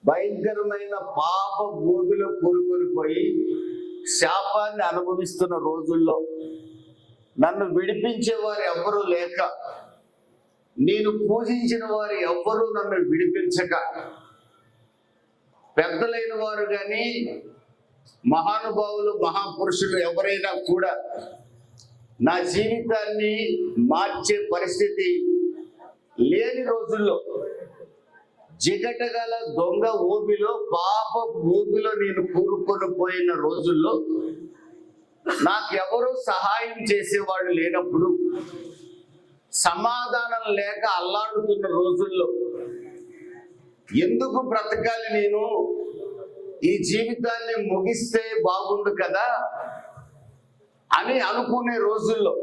భయంకరమైన పాప భూమిలో కూరుకొని పోయి శాపాన్ని అనుభవిస్తున్న రోజుల్లో నన్ను విడిపించేవారు ఎవ్వరూ లేక, నేను పూజించిన వారు ఎవ్వరూ నన్ను విడిపించక, పెద్దలైన వారు కానీ మహానుభావులు మహాపురుషులు ఎవరైనా కూడా నా జీవితాన్ని మార్చే పరిస్థితి లేని రోజుల్లో, జిగటగల దొంగ ఊబిలో పాప ఊబిలో నేను కూరుకొని పోయిన రోజుల్లో, నాకెవరూ సహాయం చేసేవాళ్ళు లేనప్పుడు, సమాధానం లేక అల్లాడుతున్న రోజుల్లో, ఎందుకు బ్రతకాలి నేను, ఈ జీవితాన్ని ముగిస్తే బాగుండు కదా అని అనుకునే రోజుల్లో,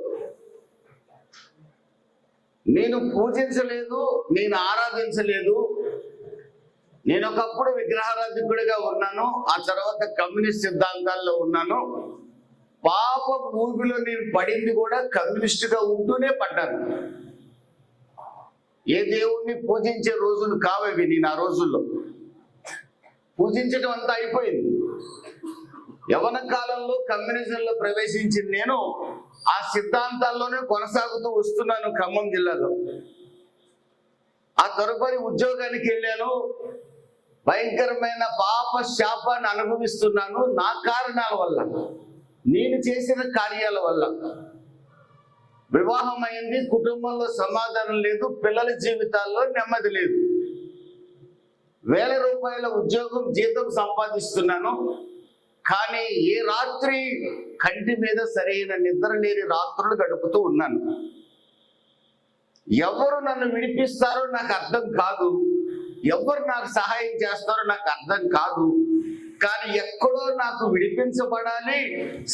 నేను పూజించలేదు, నేను ఆరాధించలేదు, నేను ఒకప్పుడు విగ్రహారాధికుడిగా ఉన్నాను, ఆ తర్వాత కమ్యూనిస్ట్ సిద్ధాంతాల్లో ఉన్నాను, పాప ఊబిలో నేను పడింది కూడా కమ్యూనిస్టుగా ఉంటూనే పడ్డాను. ఏ దేవుణ్ణి పూజించే రోజులు కావేవి. నేను ఆ రోజుల్లో పూజించడం అంతా అయిపోయింది. యవన కాలంలో కమ్యూనిజంలో ప్రవేశించిన నేను ఆ సిద్ధాంతాల్లోనే కొనసాగుతూ వస్తున్నాను ఖమ్మం జిల్లాలో. ఆ తదుపరి ఉద్యోగానికి వెళ్ళాను, భయంకరమైన పాప శాపాన్ని అనుభవిస్తున్నాను. నా కారణాల వల్ల, నేను చేసిన కార్యాల వల్ల. వివాహం అయింది, కుటుంబంలో సమాధానం లేదు, పిల్లల జీవితాల్లో నెమ్మది లేదు. వేల రూపాయల ఉద్యోగం, జీతం సంపాదిస్తున్నాను, కానీ ఏ రాత్రి కంటి మీద సరైన నిద్ర లేని రాత్రులు గడుపుతూ ఉన్నాను. ఎవరు నన్ను విడిపిస్తారో నాకు అర్థం కాదు, ఎవరు నాకు సహాయం చేస్తారో నాకు అర్థం కాదు. కానీ ఎక్కడో నాకు విడిపించబడాలి,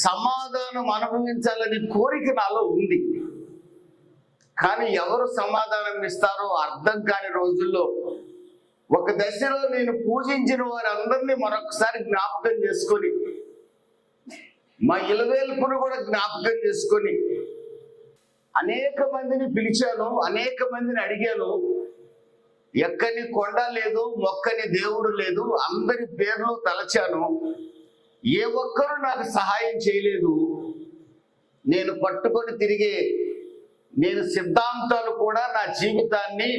సమాధానం అనుభవించాలని కోరిక నాలో ఉంది. కానీ ఎవరు సమాధానం ఇస్తారో అర్థం కాని రోజుల్లో, ఒక దశలో నేను పూజించిన వారందరినీ మరొకసారి జ్ఞాపకం చేసుకొని, మా ఇలవేల్పును కూడా జ్ఞాపకం చేసుకొని, అనేక మందిని పిలిచాను, అనేక మందిని అడిగాను. ఎక్కని కొండ లేదు, మొక్కని దేవుడు లేదు, అందరి పేర్లు తలచాను, ఏ ఒక్కరూ నాకు సహాయం చేయలేదు. నేను పట్టుకొని తిరిగే నేను సిద్ధాంతాలు కూడా నా జీవితాన్ని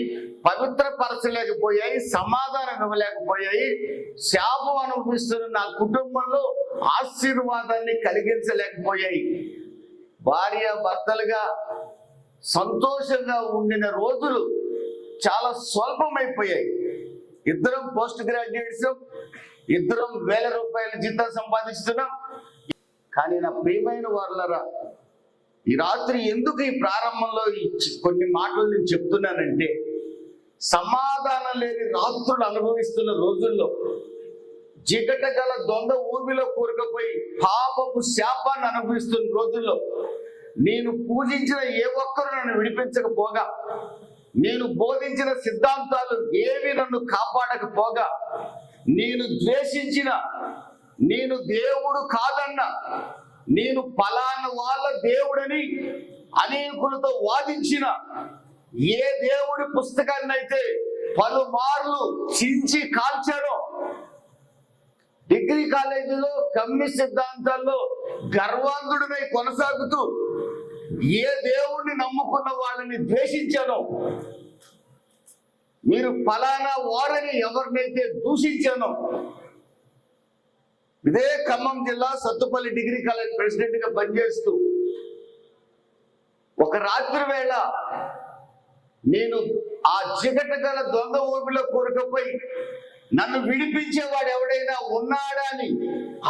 పవిత్రపరచలేకపోయాయి, సమాధానం ఇవ్వలేకపోయాయి, శాపం అనుభవిస్తున్న నా కుటుంబంలో ఆశీర్వాదాన్ని కలిగించలేకపోయాయి. భార్య భర్తలుగా సంతోషంగా ఉండిన రోజులు చాలా స్వల్పమైపోయాయి. ఇద్దరం పోస్ట్ గ్రాడ్యుయేట్స్, ఇద్దరం వేల రూపాయల జీతం సంపాదిస్తున్నాం. కానీ నా ప్రియమైన వారులారా, ఈ రాత్రి ఎందుకు ఈ ప్రారంభంలో కొన్ని మాటలు నేను చెప్తున్నానంటే, సమాధానం లేని రాత్రులు అనుభవిస్తున్న రోజుల్లో, జిగట గల దొంగ ఊబిలో కూరుకుపోయి పాపపు శాపాన్ని అనుభవిస్తున్న రోజుల్లో, నేను పూజించిన ఏ ఒక్కరు నన్ను విడిపించకపోగా, నేను బోధించిన సిద్ధాంతాలు ఏవి నన్ను కాపాడకపోగా, నేను ద్వేషించిన, నేను దేవుడు కాదన్న, నేను ఫలానా వాళ్ళ దేవుడని అనేకులతో వాదించిన, ఏ దేవుడి పుస్తకాన్ని అయితే పలుమార్లు చించి కాల్చానో, డిగ్రీ కాలేజీలో కమ్యూనిస్ట్ సిద్ధాంతాల్లో గర్వాంధుడినై కొనసాగుతూ ఏ దేవుణ్ణి నమ్ముకున్న వాళ్ళని ద్వేషించానో, మీరు ఫలానా వారని ఎవరినైతే దూషించానో, ఇదే ఖమ్మం జిల్లా సత్తుపల్లి డిగ్రీ కాలేజ్ ప్రెసిడెంట్ గా పనిచేస్తూ ఒక రాత్రి వేళ నేను ఆ జిగట గల దొంగ ఊపిలో కూరుకుపోయి నన్ను విడిపించేవాడు ఎవడైనా ఉన్నాడా అని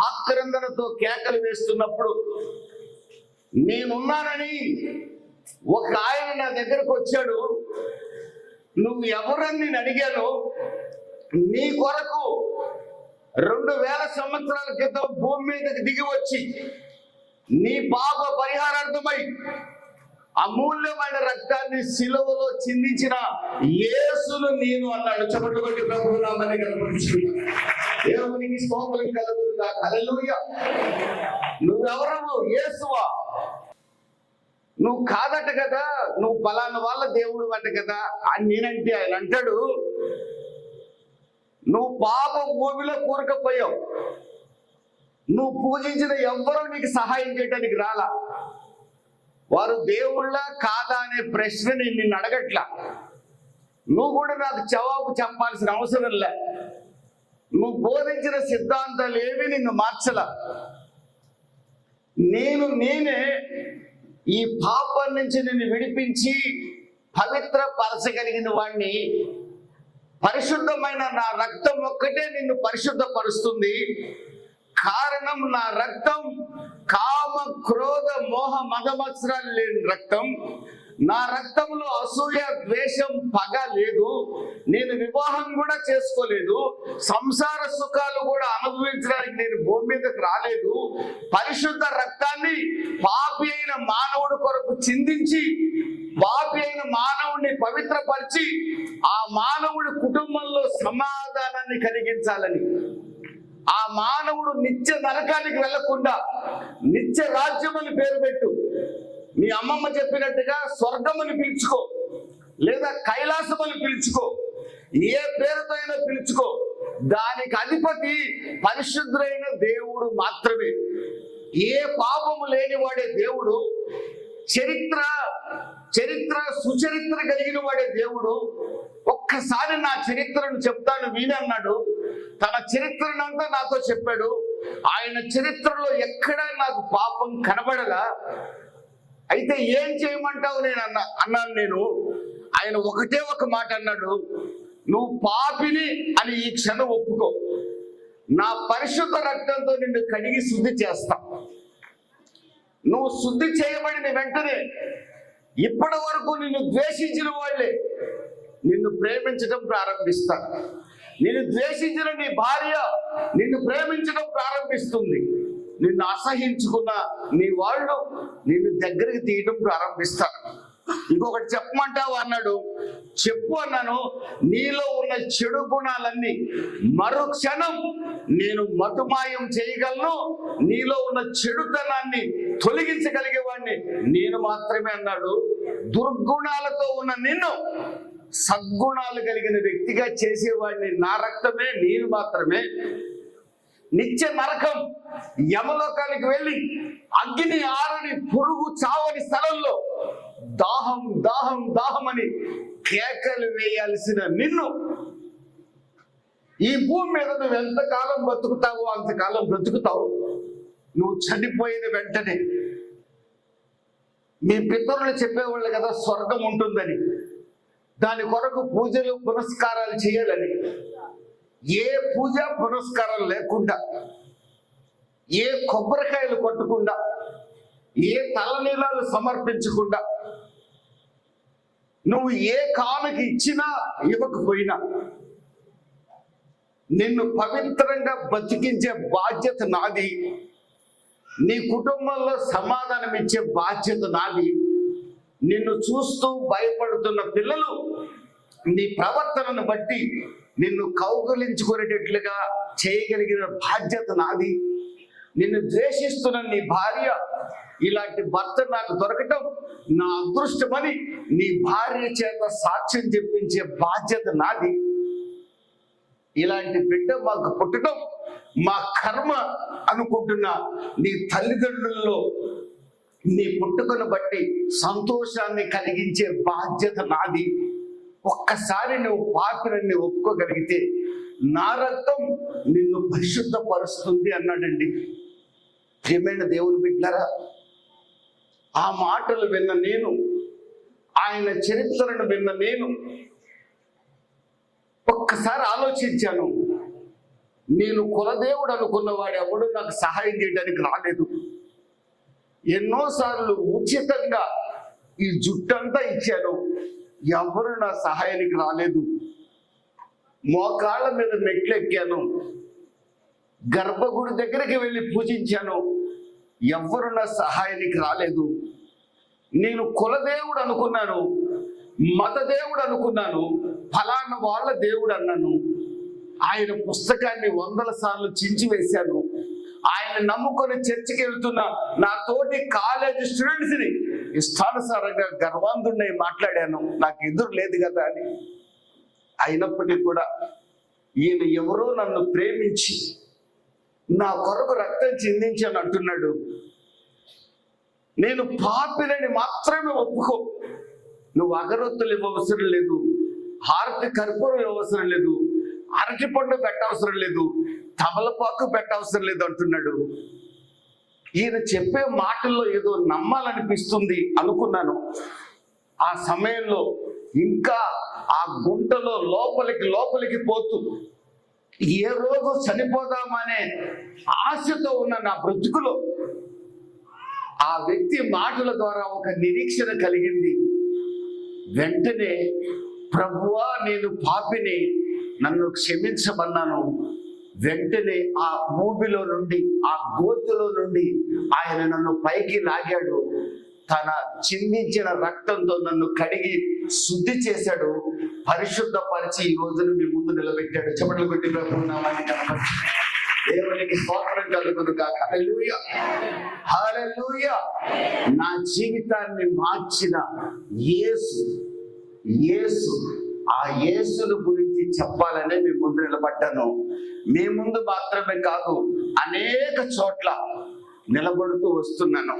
ఆక్రందనతో కేకలు వేస్తున్నప్పుడు, నేనున్నానని ఒక ఆయన నా దగ్గరకు వచ్చాడు. నువ్వు ఎవరని నేను అడిగాను. నీ కొరకు 2000 సంవత్సరాల క్రితం భూమి మీదకి దిగి వచ్చి నీ పాప పరిహారార్థమై అమూల్యమైన రక్తాన్ని సిలువలో చిందించిన యేసును నేను అన్నాడు. చప్పట్లు కొట్టి ప్రభువు నామమున కనపరిచి దేవునికి స్తోత్రం కలుగును గాక. హల్లెలూయా. నువ్వెవరు? యేసువా? నువ్వు కాదట కదా, నువ్వు పలానా వాళ్ళ దేవుడు అట కదా అని నేనంటే, ఆయన అంటాడు, నువ్వు పాప భూమిలో కూరకపోయావు. నువ్వు పూజించిన ఎవ్వరూ నీకు సహాయం చేయడానికి రాలా. వారు దేవుళ్ళ కాదా అనే ప్రశ్న నిన్ను అడగట్లా. నువ్వు కూడా నాకు జవాబు చెప్పాల్సిన అవసరం లే. నువ్వు బోధించిన సిద్ధాంతాలు ఏవి నిన్ను మార్చలా. నేనే ఈ పాపం నుంచి నిన్ను విడిపించి పవిత్ర పరచగలిగిన వాడిని. పరిశుద్ధమైన నా రక్తం ఒక్కటే నిన్ను పరిశుద్ధపరుస్తుంది. కారణం నా రక్తం కామ క్రోధ మోహ మదమత్సరాలు లేని రక్తం. నా రక్తంలో అసూయ ద్వేషం పగ లేదు. నేను వివాహం కూడా చేసుకోలేదు. సంసార సుఖాలు కూడా అనుభవించడానికి నేను భూమి మీదకి రాలేదు. పరిశుద్ధ రక్తాన్ని పాపి అయిన మానవుడి కొరకు చిందించి పాపి అయిన మానవుడిని పవిత్రపరిచి ఆ మానవుడి కుటుంబంలో సమాధానాన్ని కలిగించాలని, ఆ మానవుడు నిత్య నరకానికి వెళ్లకుండా నిత్య రాజ్యం అని పేరు పెట్టు. మీ అమ్మమ్మ చెప్పినట్టుగా స్వర్గమని పిలుచుకో, లేదా కైలాసమని పిలుచుకో, ఏ పేరుతో అయినా పిలుచుకో. దానికి అధిపతి పరిశుద్ధుడైన దేవుడు మాత్రమే. ఏ పాపము లేనివాడే దేవుడు. చరిత్ర సుచరిత్ర కలిగిన వాడే దేవుడు. ఒక్కసారి నా చరిత్రను చెప్తాను వినన్నాడు. తన చరిత్రనంతా నాతో చెప్పాడు. ఆయన చరిత్రలో ఎక్కడా నాకు పాపం కనబడలా. అయితే ఏం చేయమంటావు అన్నాను నేను. ఆయన ఒకటే ఒక మాట అన్నాడు, నువ్వు పాపిని అని ఈ క్షణం ఒప్పుకో. నా పరిశుద్ధ రక్తంతో నిన్ను కడిగి శుద్ధి చేస్తా. నువ్వు శుద్ధి చేయబడిన వెంటనే ఇప్పటి వరకు నిన్ను ద్వేషించిన వాళ్ళే నిన్ను ప్రేమించడం ప్రారంభిస్తారు. నిన్ను ద్వేషించిన నీ భార్య నిన్ను ప్రేమించడం ప్రారంభిస్తుంది. నిన్ను అసహించుకున్న నీ వాళ్ళు నిన్ను దగ్గరికి తీయడం ప్రారంభిస్తారు. ఇంకొకటి చెప్పమంటావు అన్నాడు. చెప్పు అన్నాను. నీలో ఉన్న చెడు గుణాలన్నీ మరుక్షణం నేను మటుమాయం చేయగలను. నీలో ఉన్న చెడుతనాన్ని తొలగించగలిగేవాడిని నేను మాత్రమే అన్నాడు. దుర్గుణాలతో ఉన్న నిన్ను సద్గుణాలు కలిగిన వ్యక్తిగా చేసేవాడిని నా రక్తమే, నేను మాత్రమే. నిత్య నరకం యమలోకానికి వెళ్ళి అగ్ని ఆరని పురుగు చావని స్థలంలో దాహం దాహం దాహం అని కేకలు వేయాల్సిన నిన్ను ఈ భూమి మీద నువ్వు ఎంతకాలం బ్రతుకుతావో అంతకాలం బ్రతుకుతావు. నువ్వు చనిపోయిన వెంటనే మీ పితరులు చెప్పేవాళ్ళు కదా స్వర్గం ఉంటుందని, దాని కొరకు పూజలు పునస్కారాలు చేయాలని. ఏ పూజ పునస్కారం లేకుండా, ఏ కొబ్బరికాయలు కొట్టకుండా, ఏ తలనీలాలు సమర్పించకుండా, నువ్వు ఏ కానుక ఇచ్చినా ఇవ్వకపోయినా నిన్ను పవిత్రంగా బతికించే బాధ్యత నాది. నీ కుటుంబంలో సమాధానం ఇచ్చే బాధ్యత నాది. నిన్ను చూస్తూ భయపడుతున్న పిల్లలు నీ ప్రవర్తనను బట్టి నిన్ను కౌగులించుకునేటట్లుగా చేయగలిగిన బాధ్యత నాది. నిన్ను ద్వేషిస్తున్న నీ భార్య ఇలాంటి భర్త నాకు దొరకటం నా అదృష్టమని నీ భార్య చేత సాక్ష్యం చెప్పించే బాధ్యత నాది. ఇలాంటి బిడ్డ మాకు పుట్టడం మా కర్మ అనుకుంటున్న నీ తల్లిదండ్రుల్లో నీ పుట్టుకను బట్టి సంతోషాన్ని కలిగించే బాధ్యత నాది. ఒక్కసారి నువ్వు పాపిని ఒప్పుకోగలిగితే నా రక్తం నిన్ను పరిశుద్ధపరుస్తుంది అన్నాడండి. ప్రియమైన దేవుని బిడ్డలారా, ఆ మాటలు విన్న నేను, ఆయన చరిత్రను విన్న నేను ఒక్కసారి ఆలోచించాను. నేను కులదేవుడు అనుకున్నవాడు ఎవడు నాకు సహాయం చేయడానికి రాలేదు. ఎన్నోసార్లు ఉచితంగా ఈ జుట్టంతా ఇచ్చాను, ఎవరు నా సహాయానికి రాలేదు. మోకాళ్ళ మీద మెట్లెక్కాను, గర్భగుడి దగ్గరికి వెళ్ళి పూజించాను, ఎవ్వరు నా సహాయానికి రాలేదు. నేను కులదేవుడు అనుకున్నాను, మత దేవుడు అనుకున్నాను, ఫలానా వాళ్ళ దేవుడు అన్నాను. ఆయన పుస్తకాన్ని 100 సార్లు చించి వేశాను. ఆయన నమ్ముకొని చర్చికి వెళ్తున్న నా తోటి కాలేజీ స్టూడెంట్స్ని ఇష్టానుసారంగా గర్వాంధుడిని మాట్లాడాను, నాకు ఎదురు లేదు కదా అని. అయినప్పటికీ కూడా ఈయన ఎవరో నన్ను ప్రేమించి నా కొరకు రక్తం చిందించాను అంటున్నాడు. నేను పాపినని మాత్రమే ఒప్పుకో. నువ్వు అగరొత్తులు ఇవ్వవసరం లేదు, హారతి కర్పూరం ఇవ్వవసరం లేదు, అరటి పండు పెట్టవసరం లేదు, తమలపాకు పెట్టవసరం లేదు అంటున్నాడు. ఈయన చెప్పే మాటల్లో ఏదో నమ్మాలనిపిస్తుంది అనుకున్నాను. ఆ సమయంలో ఇంకా ఆ గుంటలో లోపలికి పోతూ ఏ రోజు చనిపోదామనే ఆశతో ఉన్న నా బ్రతుకులో ఆ వ్యక్తి మాటల ద్వారా ఒక నిరీక్షణ కలిగింది. వెంటనే ప్రభువా నేను పాపిని, నన్ను క్షమించమన్నాను. వెంటనే ఆ ఊబిలో నుండి, ఆ గోతులో నుండి ఆయన నన్ను పైకి లాగాడు. తన చిందించిన రక్తంతో నన్ను కడిగి శుద్ధి చేశాడు, పరిశుద్ధపరిచి ఈ రోజున మీ ముందు నిలబెట్టాడు. చెమటలు కొట్టి ప్రభునామాన్ని కనపరిచి దేవునికి స్తోత్రం కలుగును గాక. హల్లెలూయా, హల్లెలూయా. నా జీవితాన్ని మార్చిన యేసు, ఆ యేసును గురించి చెప్పాలనే మీ ముందు నిలబడ్డాను. మీ ముందు మాత్రమే కాదు, అనేక చోట్ల నిలబడుతూ వస్తున్నాను.